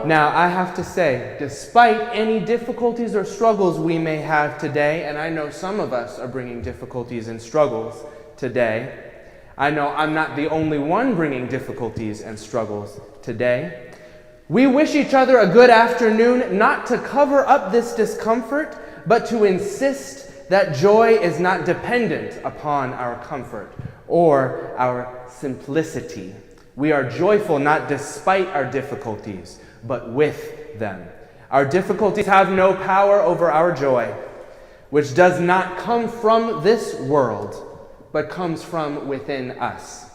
Now, I have to say, despite any difficulties or struggles we may have today, and I know some of us are bringing difficulties and struggles today, I know I'm not the only one bringing difficulties and struggles today. We wish each other a good afternoon, not to cover up this discomfort, but to insist that joy is not dependent upon our comfort or our simplicity. We are joyful not despite our difficulties, but with them. Our difficulties have no power over our joy, which does not come from this world, but comes from within us.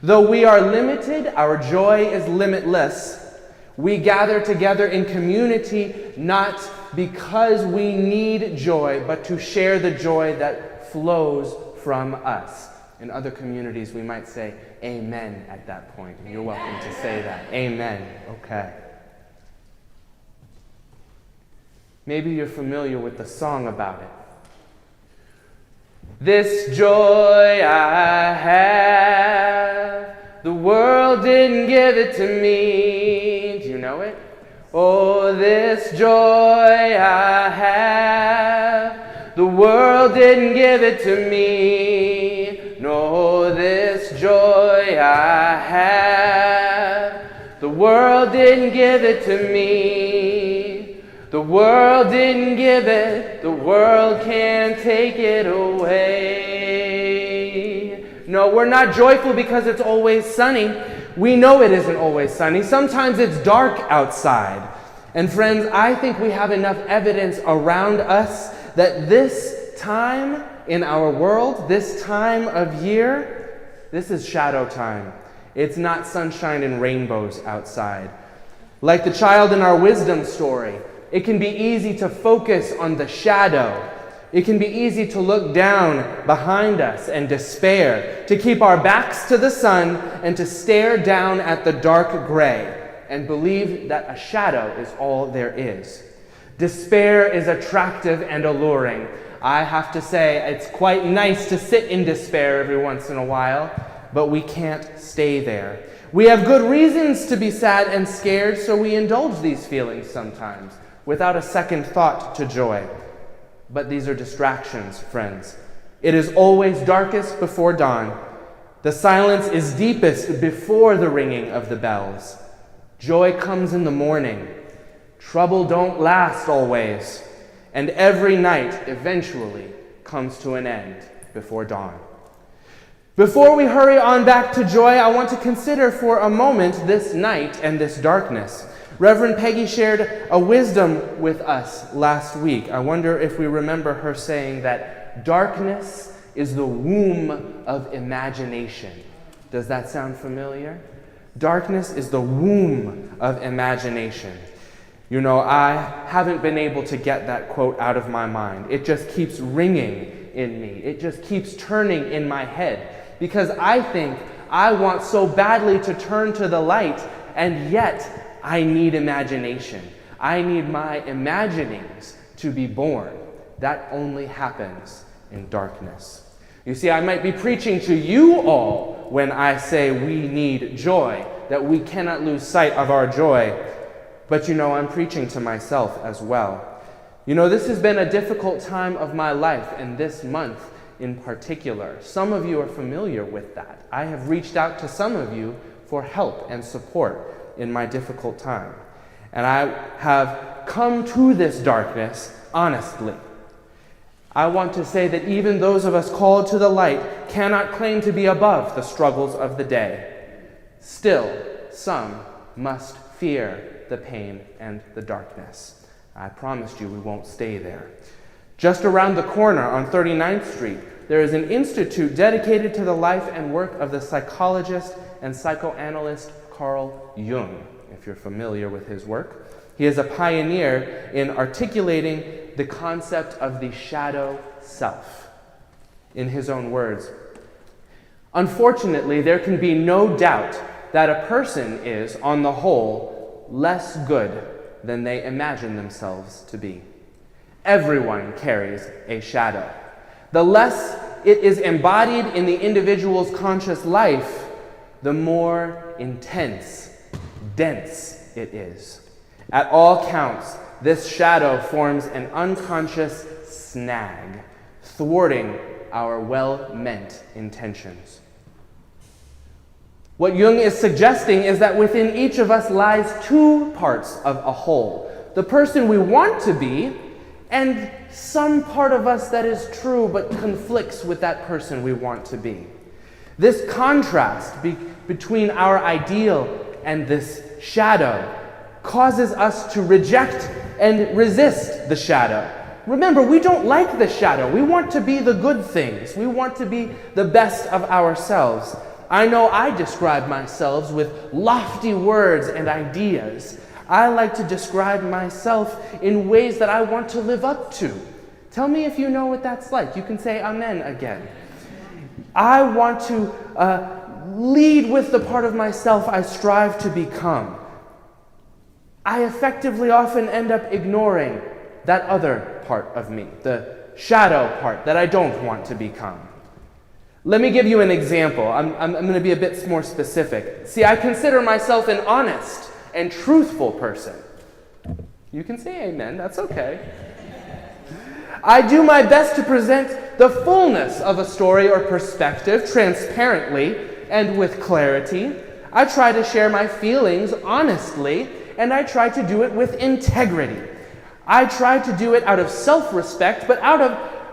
Though we are limited, our joy is limitless. We gather together in community not because we need joy, but to share the joy that flows from us. In other communities, we might say amen at that point. You're welcome to say that. Amen. Okay. Maybe you're familiar with the song about it. This joy I have, the world didn't give it to me. Do you know it? Oh, this joy I have, the world didn't give it to me. No, this joy I have, the world didn't give it to me. The world didn't give it, the world can't take it away. No, we're not joyful because it's always sunny. We know it isn't always sunny. Sometimes it's dark outside. And friends, I think we have enough evidence around us that this time in our world, this time of year, this is shadow time. It's not sunshine and rainbows outside. Like the child in our wisdom story, it can be easy to focus on the shadow. It can be easy to look down behind us and despair, to keep our backs to the sun and to stare down at the dark gray and believe that a shadow is all there is. Despair is attractive and alluring. I have to say, it's quite nice to sit in despair every once in a while, but we can't stay there. We have good reasons to be sad and scared, so we indulge these feelings sometimes, without a second thought to joy. But these are distractions, friends. It is always darkest before dawn. The silence is deepest before the ringing of the bells. Joy comes in the morning. Trouble don't last always. And every night eventually comes to an end before dawn. Before we hurry on back to joy, I want to consider for a moment this night and this darkness. Reverend Peggy shared a wisdom with us last week. I wonder if we remember her saying that darkness is the womb of imagination. Does that sound familiar? Darkness is the womb of imagination. You know, I haven't been able to get that quote out of my mind. It just keeps ringing in me. It just keeps turning in my head because I think I want so badly to turn to the light, and yet I need imagination. I need my imaginings to be born. That only happens in darkness. You see, I might be preaching to you all when I say we need joy, that we cannot lose sight of our joy. But you know, I'm preaching to myself as well. You know, this has been a difficult time of my life, and this month in particular. Some of you are familiar with that. I have reached out to some of you for help and support in my difficult time. And I have come to this darkness honestly. I want to say that even those of us called to the light cannot claim to be above the struggles of the day. Still, some must fear the pain and the darkness. I promised you we won't stay there. Just around the corner on 39th Street, there is an institute dedicated to the life and work of the psychologist and psychoanalyst Carl Jung, if you're familiar with his work. He is a pioneer in articulating the concept of the shadow self. In his own words, unfortunately, there can be no doubt that a person is, on the whole, less good than they imagine themselves to be. Everyone carries a shadow. The less it is embodied in the individual's conscious life, the more intense, dense it is. At all counts, this shadow forms an unconscious snag, thwarting our well-meant intentions. What Jung is suggesting is that within each of us lies two parts of a whole: the person we want to be, and some part of us that is true but conflicts with that person we want to be. This contrast between our ideal and this shadow causes us to reject and resist the shadow. Remember, we don't like the shadow. We want to be the good things. We want to be the best of ourselves. I know I describe myself with lofty words and ideas. I like to describe myself in ways that I want to live up to. Tell me if you know what that's like. You can say amen again. I want to lead with the part of myself I strive to become. I effectively often end up ignoring that other part of me, the shadow part that I don't want to become. Let me give you an example. I'm going to be a bit more specific. See, I consider myself an honest and truthful person. You can say amen, that's okay. I do my best to present the fullness of a story or perspective transparently and with clarity. I try to share my feelings honestly, and I try to do it with integrity. I try to do it out of self-respect, but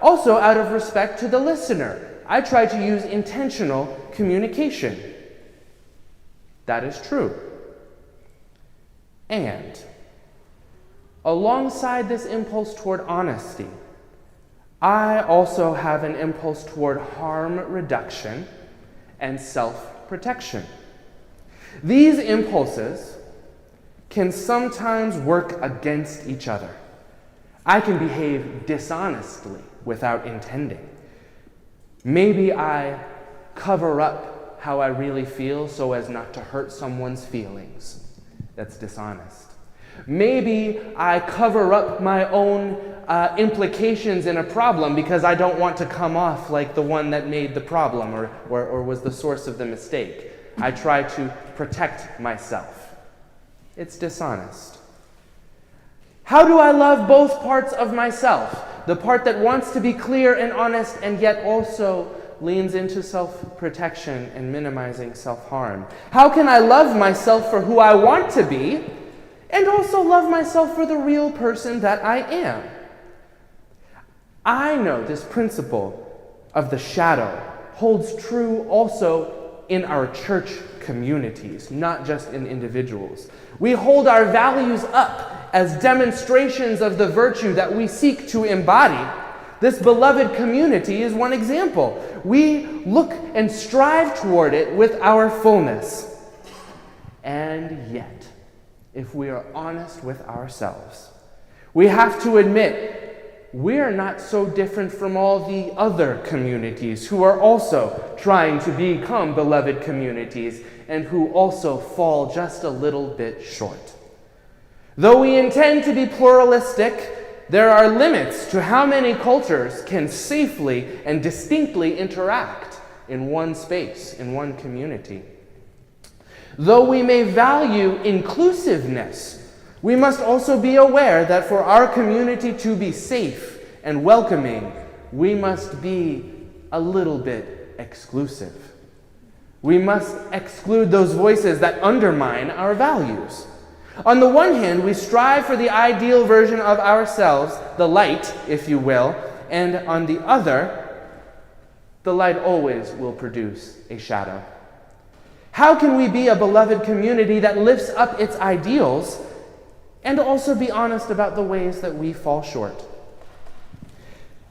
also out of respect to the listener. I try to use intentional communication. That is true. And alongside this impulse toward honesty, I also have an impulse toward harm reduction and self-protection. These impulses can sometimes work against each other. I can behave dishonestly without intending. Maybe I cover up how I really feel so as not to hurt someone's feelings. That's dishonest. Maybe I cover up my own implications in a problem because I don't want to come off like the one that made the problem or was the source of the mistake. I try to protect myself. It's dishonest. How do I love both parts of myself? The part that wants to be clear and honest and yet also leans into self-protection and minimizing self-harm. How can I love myself for who I want to be and also love myself for the real person that I am? I know this principle of the shadow holds true also in our church communities, not just in individuals. We hold our values up as demonstrations of the virtue that we seek to embody. This beloved community is one example. We look and strive toward it with our fullness. And yet, if we are honest with ourselves, we have to admit we are not so different from all the other communities who are also trying to become beloved communities and who also fall just a little bit short. Though we intend to be pluralistic, there are limits to how many cultures can safely and distinctly interact in one space, in one community. Though we may value inclusiveness, we must also be aware that for our community to be safe and welcoming, we must be a little bit exclusive. We must exclude those voices that undermine our values. On the one hand, we strive for the ideal version of ourselves, the light, if you will, and on the other, the light always will produce a shadow. How can we be a beloved community that lifts up its ideals and also be honest about the ways that we fall short?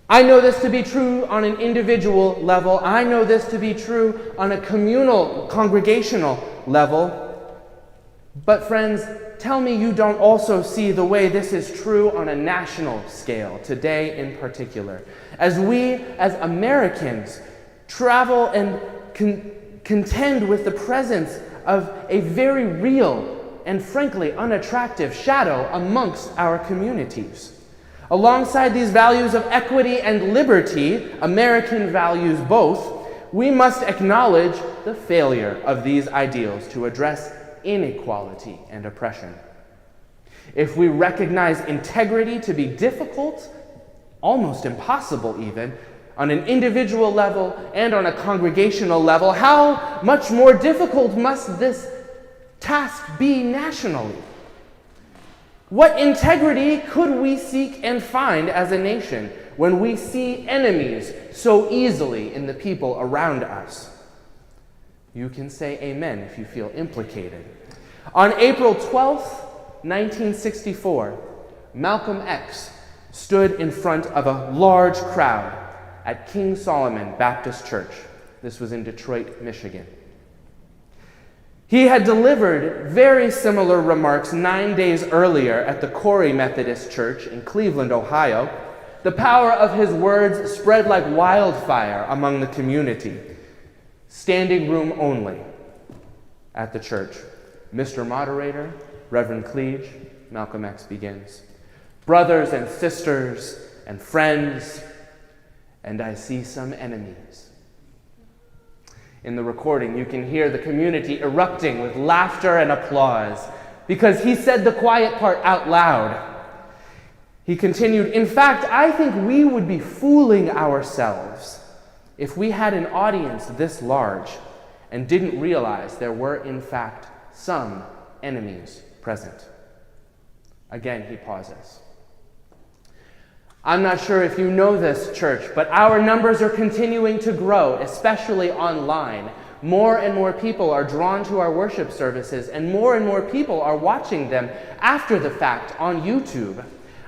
I know this to be true on an individual level. I know this to be true on a communal, congregational level. But friends, tell me you don't also see the way this is true on a national scale, today in particular. As we, as Americans, travel and contend with the presence of a very real and frankly unattractive shadow amongst our communities. Alongside these values of equity and liberty, American values both, we must acknowledge the failure of these ideals to address inequality and oppression. if we recognize integrity to be difficult, almost impossible even, on an individual level and on a congregational level, how much more difficult must this task be nationally? What integrity could we seek and find as a nation when we see enemies so easily in the people around us? You can say amen if you feel implicated. On April 12th, 1964, Malcolm X stood in front of a large crowd at King Solomon Baptist Church. This was in Detroit, Michigan. He had delivered very similar remarks 9 days earlier at the Corey Methodist Church in Cleveland, Ohio. The power of his words spread like wildfire among the community. Standing room only at the church. Mr. Moderator, Reverend Cleage, Malcolm X begins. Brothers and sisters and friends, and I see some enemies. In the recording, you can hear the community erupting with laughter and applause because he said the quiet part out loud. He continued, in fact, I think we would be fooling ourselves if we had an audience this large and didn't realize there were, in fact, some enemies present. Again, he pauses. I'm not sure if you know this, church, but our numbers are continuing to grow, especially online. More and more people are drawn to our worship services, and more people are watching them after the fact on YouTube.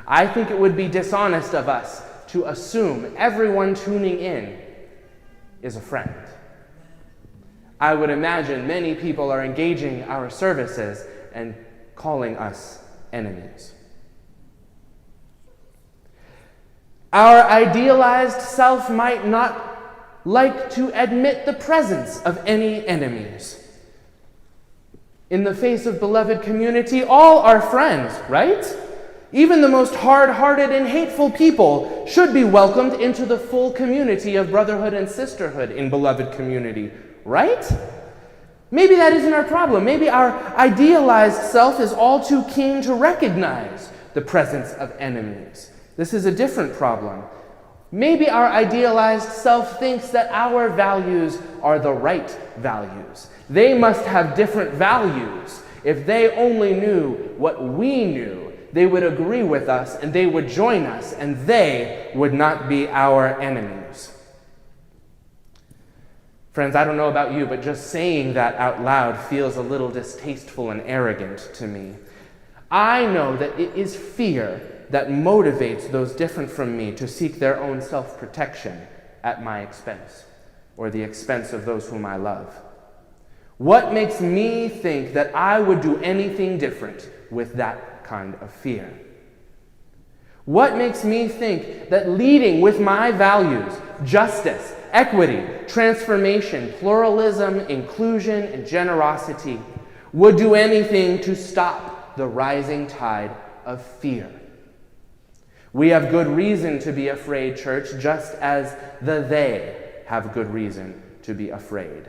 I think it would be dishonest of us to assume everyone tuning in is a friend. I would imagine many people are engaging our services and calling us enemies. Our idealized self might not like to admit the presence of any enemies. In the face of beloved community, all are friends, right? Even the most hard-hearted and hateful people should be welcomed into the full community of brotherhood and sisterhood in beloved community, right? Maybe that isn't our problem. Maybe our idealized self is all too keen to recognize the presence of enemies. This is a different problem. Maybe our idealized self thinks that our values are the right values. They must have different values. If they only knew what we knew, they would agree with us and they would join us and they would not be our enemies. Friends, I don't know about you, but just saying that out loud feels a little distasteful and arrogant to me. I know that it is fear that motivates those different from me to seek their own self-protection at my expense, or the expense of those whom I love. What makes me think that I would do anything different with that kind of fear? What makes me think that leading with my values, justice, equity, transformation, pluralism, inclusion, and generosity, would do anything to stop the rising tide of fear? We have good reason to be afraid, church, just as they have good reason to be afraid.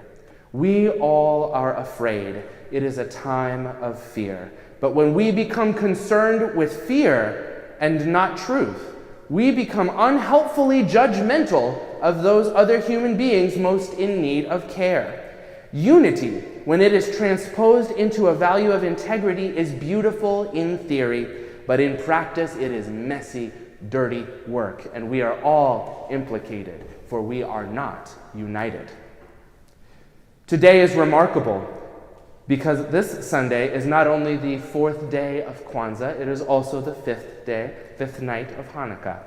We all are afraid. It is a time of fear. But when we become concerned with fear and not truth, we become unhelpfully judgmental of those other human beings most in need of care. Unity, when it is transposed into a value of integrity, is beautiful in theory, but in practice it is messy, dirty work, and we are all implicated, for we are not united. Today is remarkable because this Sunday is not only the fourth day of Kwanzaa, it is also the fifth night of Hanukkah.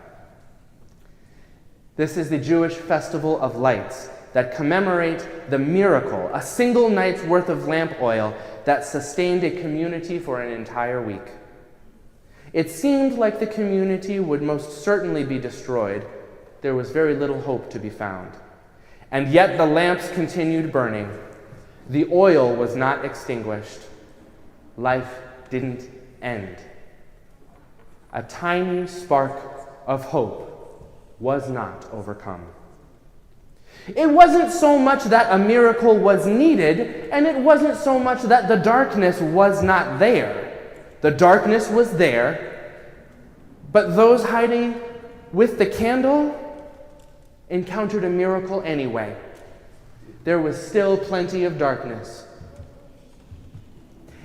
This is the Jewish festival of lights that commemorate the miracle, a single night's worth of lamp oil that sustained a community for an entire week. It seemed like the community would most certainly be destroyed. There was very little hope to be found. And yet the lamps continued burning. The oil was not extinguished. Life didn't end. A tiny spark of hope was not overcome. It wasn't so much that a miracle was needed, and it wasn't so much that the darkness was not there. The darkness was there, but those hiding with the candle encountered a miracle anyway. There was still plenty of darkness.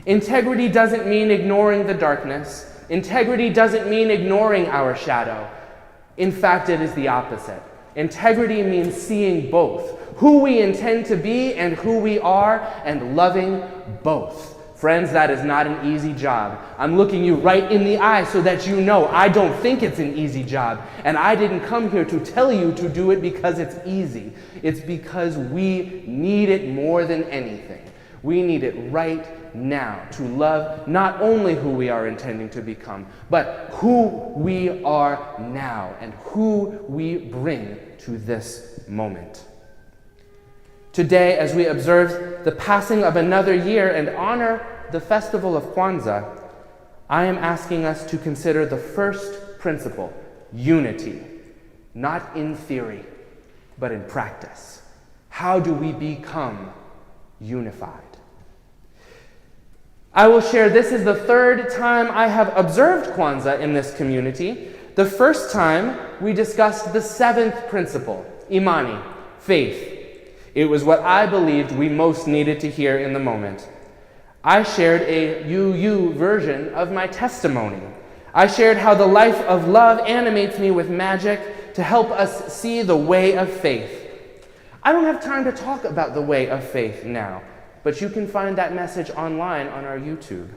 Integrity doesn't mean ignoring the darkness. Integrity doesn't mean ignoring our shadow. In fact, it is the opposite. Integrity means seeing both, who we intend to be and who we are, and loving both. Friends, that is not an easy job. I'm looking you right in the eye so that you know I don't think it's an easy job. And I didn't come here to tell you to do it because it's easy. It's because we need it more than anything. We need it right now to love not only who we are intending to become, but who we are now and who we bring to this moment. Today, as we observe the passing of another year and honor the festival of Kwanzaa, I am asking us to consider the first principle, unity, not in theory, but in practice. How do we become unified? I will share this is the third time I have observed Kwanzaa in this community. The first time we discussed the seventh principle, imani, faith. It was what I believed we most needed to hear in the moment. I shared a UU version of my testimony. I shared how the life of love animates me with magic to help us see the way of faith. I don't have time to talk about the way of faith now, but you can find that message online on our YouTube.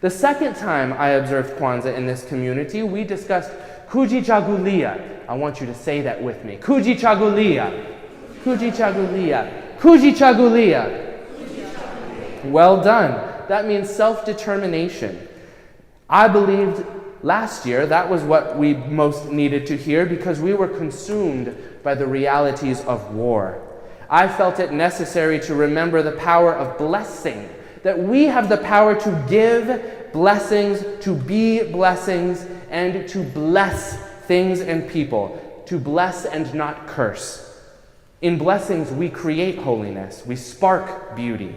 The second time I observed Kwanzaa in this community, we discussed kujichagulia. I want you to say that with me. Kujichagulia. Kujichagulia. Kujichagulia. Well done. That means self-determination. I believed last year that was what we most needed to hear because we were consumed by the realities of war. I felt it necessary to remember the power of blessing, that we have the power to give blessings, to be blessings, and to bless things and people, to bless and not curse. In blessings, we create holiness, we spark beauty,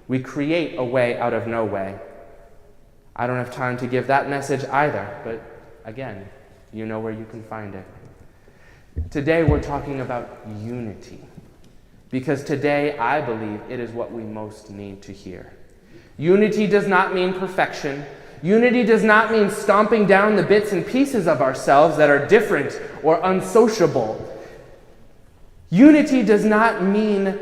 we create a way out of no way. I don't have time to give that message either, but again, you know where you can find it. Today we're talking about unity, because today I believe it is what we most need to hear. Unity does not mean perfection. Unity does not mean stomping down the bits and pieces of ourselves that are different or unsociable. Unity does not mean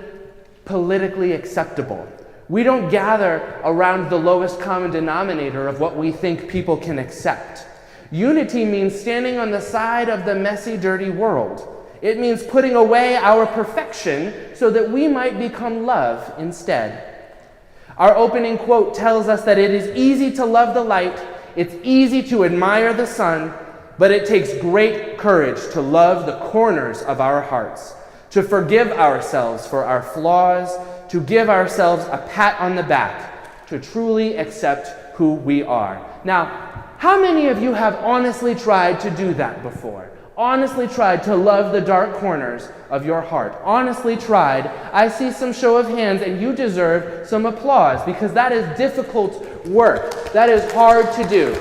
politically acceptable. We don't gather around the lowest common denominator of what we think people can accept. Unity means standing on the side of the messy, dirty world. It means putting away our perfection so that we might become love instead. Our opening quote tells us that it is easy to love the light, it's easy to admire the sun, but it takes great courage to love the corners of our hearts, to forgive ourselves for our flaws, to give ourselves a pat on the back, to truly accept who we are. Now, how many of you have honestly tried to do that before? Honestly tried to love the dark corners of your heart? Honestly tried? I see some show of hands, and you deserve some applause, because that is difficult work. That is hard to do.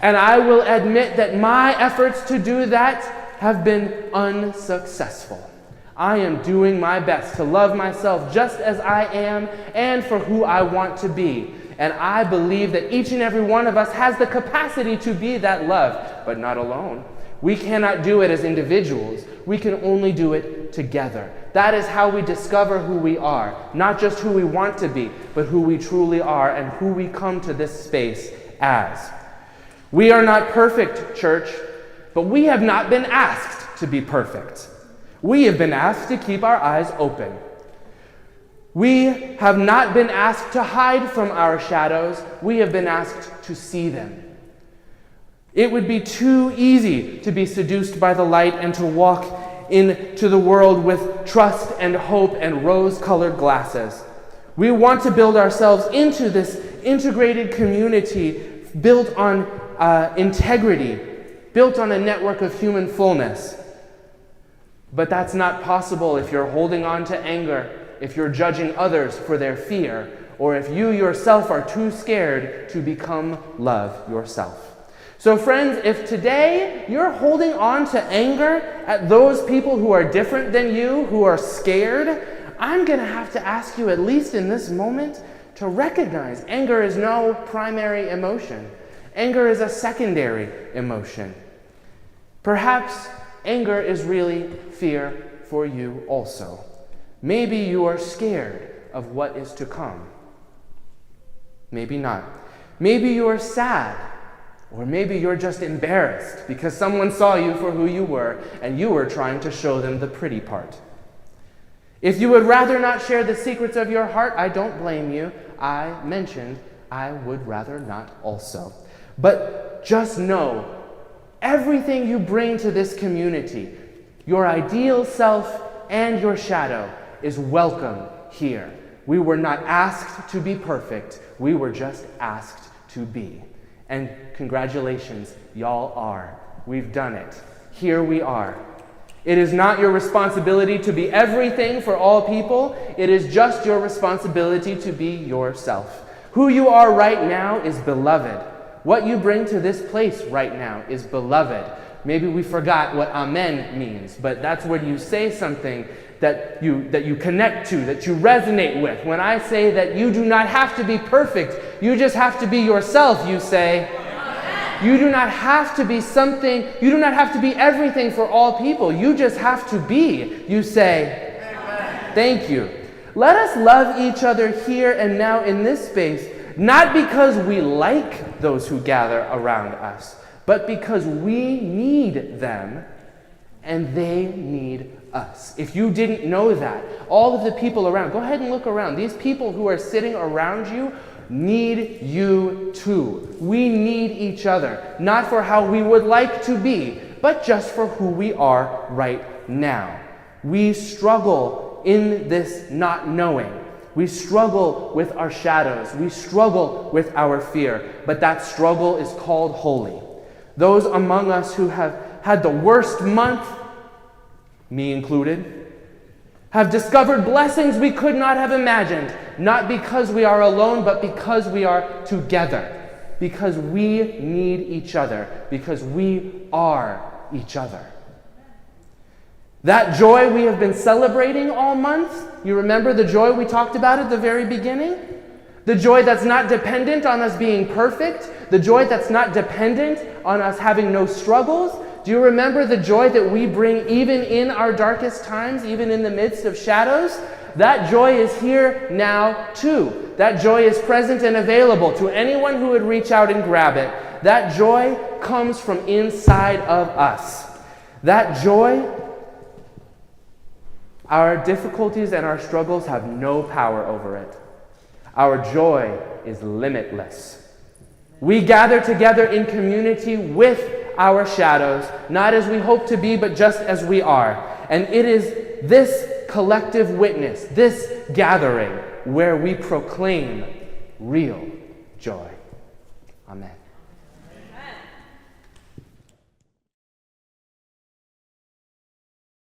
And I will admit that my efforts to do that have been unsuccessful. I am doing my best to love myself just as I am and for who I want to be. And I believe that each and every one of us has the capacity to be that love, but not alone. We cannot do it as individuals. We can only do it together. That is how we discover who we are, not just who we want to be, but who we truly are and who we come to this space as. We are not perfect, church, but we have not been asked to be perfect. We have been asked to keep our eyes open. We have not been asked to hide from our shadows. We have been asked to see them. It would be too easy to be seduced by the light and to walk into the world with trust and hope and rose-colored glasses. We want to build ourselves into this integrated community built on integrity, built on a network of human fullness. But that's not possible if you're holding on to anger, if you're judging others for their fear, or if you yourself are too scared to become love yourself. So friends, if today you're holding on to anger at those people who are different than you, who are scared, I'm going to have to ask you, at least in this moment, to recognize anger is no primary emotion. Anger is a secondary emotion. Perhaps anger is really fear for you also. Maybe you are scared of what is to come. Maybe not. Maybe you are sad. Or maybe you're just embarrassed because someone saw you for who you were and you were trying to show them the pretty part. If you would rather not share the secrets of your heart, I don't blame you. I mentioned I would rather not also. But just know, everything you bring to this community, your ideal self and your shadow, is welcome here. We were not asked to be perfect. We were just asked to be. And congratulations, y'all are. We've done it. Here we are. It is not your responsibility to be everything for all people. It is just your responsibility to be yourself. Who you are right now is beloved. What you bring to this place right now is beloved. Maybe we forgot what amen means, but that's when you say something that you connect to, that you resonate with. When I say that you do not have to be perfect, you just have to be yourself, you say. You do not have to be something, you do not have to be everything for all people. You just have to be, you say. Thank you. Let us love each other here and now in this space, not because we like those who gather around us, but because we need them and they need us. If you didn't know that, all of the people around, go ahead and look around. These people who are sitting around you need you too. We need each other, not for how we would like to be, but just for who we are right now. We struggle in this not knowing. We struggle with our shadows. We struggle with our fear, but that struggle is called holy. Those among us who have had the worst month, me included, have discovered blessings we could not have imagined, not because we are alone, but because we are together, because we need each other, because we are each other. That joy we have been celebrating all month, you remember the joy we talked about at the very beginning? The joy that's not dependent on us being perfect, the joy that's not dependent on us having no struggles. Do you remember the joy that we bring even in our darkest times, even in the midst of shadows? That joy is here now too. That joy is present and available to anyone who would reach out and grab it. That joy comes from inside of us. That joy, our difficulties and our struggles have no power over it. Our joy is limitless. We gather together in community with our shadows, not as we hope to be, but just as we are. And it is this collective witness, this gathering, where we proclaim real joy. Amen.